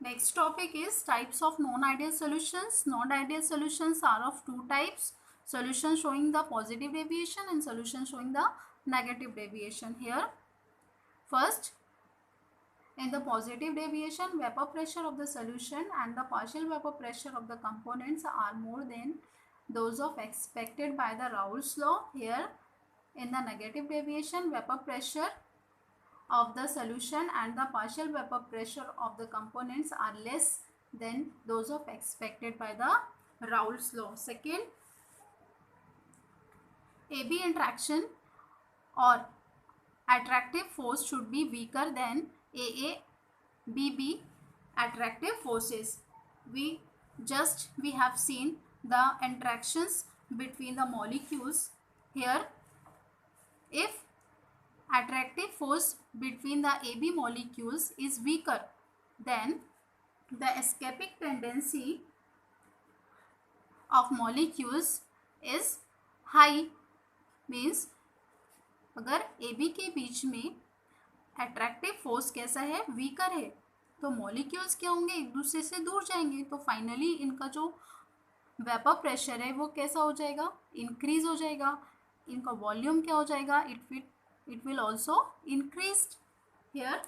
Next topic is types of non-ideal solutions. Non-ideal solutions are of two types: solution showing the positive deviation and solution showing the negative deviation. Here, first, in the positive deviation, vapor pressure of the solution and the partial vapor pressure of the components are more than those of expected by the Raoult's law. Here, in the negative deviation, vapor pressure of the solution and the partial vapor pressure of the components are less than those of expected by the Raoult's law. Second, AB interaction or attractive force should be weaker than AA BB attractive forces. We have seen the interactions between the molecules. Here, if attractive force between the AB molecules is weaker, then the escaping tendency of molecules is high. Means अगर AB के बीच में attractive force कैसा है, weaker है, तो molecules क्या होंगे, एक दूसरे से दूर जाएंगे. तो फाइनली इनका जो वेपर प्रेशर है वो कैसा हो जाएगा, इंक्रीज हो जाएगा. इनका वॉल्यूम क्या हो जाएगा, it will also increased. Here,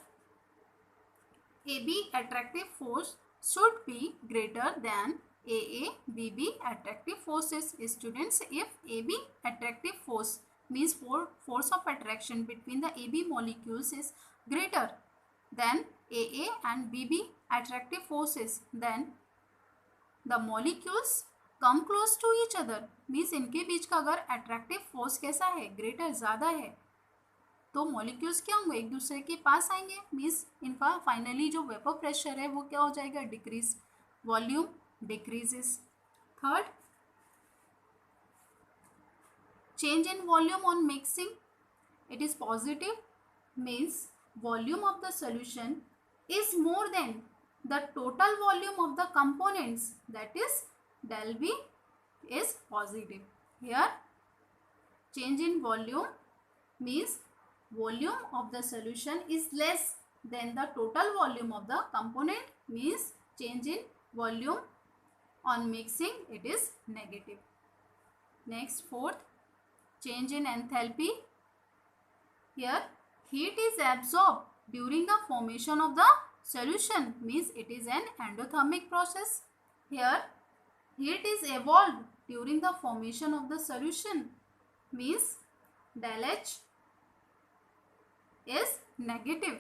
AB attractive force should be greater than AA BB attractive forces. Students, if AB attractive force means force of attraction between the AB molecules is greater than AA and BB attractive forces, then the molecules come close to each other. means इनके बीच का अगर attractive force कैसा है, greater, ज़्यादा है, तो molecules क्या होंगे, एक दूसरे के पास आएंगे. मीन्स इनका फाइनली जो वेपर प्रेशर है वो क्या हो जाएगा, decrease, volume decreases. Third, change in volume on mixing. It is positive, means volume of the solution is more than the total volume of the components, that is del V is positive. Here, change in volume means volume of the solution is less than the total volume of the component, means change in volume on mixing, it is negative. Next, fourth, change in enthalpy. Here, heat is absorbed during the formation of the solution, means it is an endothermic process. Here, heat is evolved during the formation of the solution, means del H is negative.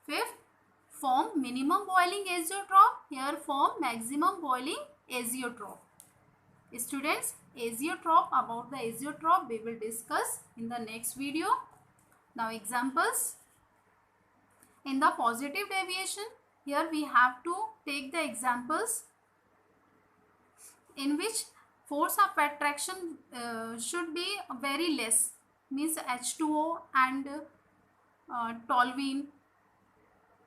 Fifth, form minimum boiling azeotrope. Here, form maximum boiling azeotrope. Students, azeotrope, about the azeotrope we will discuss in the next video. Now, examples. In the positive deviation, here we have to take the examples in which force of attraction should be very less, means H2O and toluene,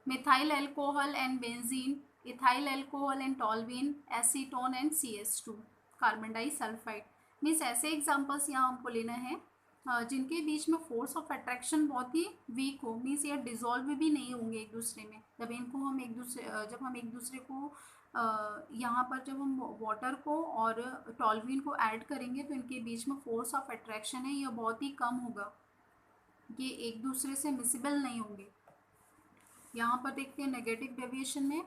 methyl alcohol and benzene, ethyl alcohol and toluene, acetone and CS2, carbon disulphide. Means ऐसे examples यहाँ हमको लेना है जिनके बीच में force of attraction बहुत ही week हो. Means ये डिजोल्व भी नहीं होंगे एक दूसरे में. जब हम एक दूसरे को यहाँ पर जब हम वाटर को और टॉल्वीन को ऐड करेंगे तो इनके बीच में फोर्स ऑफ अट्रैक्शन है यह बहुत ही कम होगा, ये एक दूसरे से मिसिबल नहीं होंगे. यहाँ पर देखते हैं नेगेटिव डेविएशन में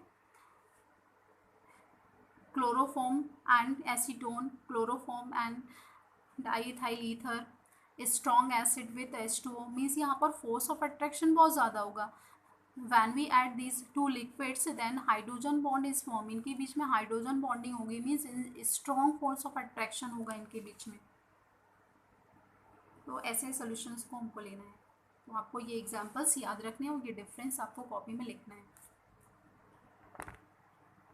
chloroform and acetone, chloroform and diethyl ether, strong acid with H2O. Means यहाँ पर फोर्स ऑफ अट्रैक्शन बहुत ज़्यादा होगा. When we add these two liquids, then hydrogen bond is formed. इनके बीच में हाइड्रोजन बॉन्डिंग होगी, means strong force of attraction होगा इनके बीच में. तो ऐसे सॉल्यूशंस को हमको लेना है. तो आपको ये एग्जांपल्स याद रखने हैं और ये डिफरेंस आपको कॉपी में लिखना है.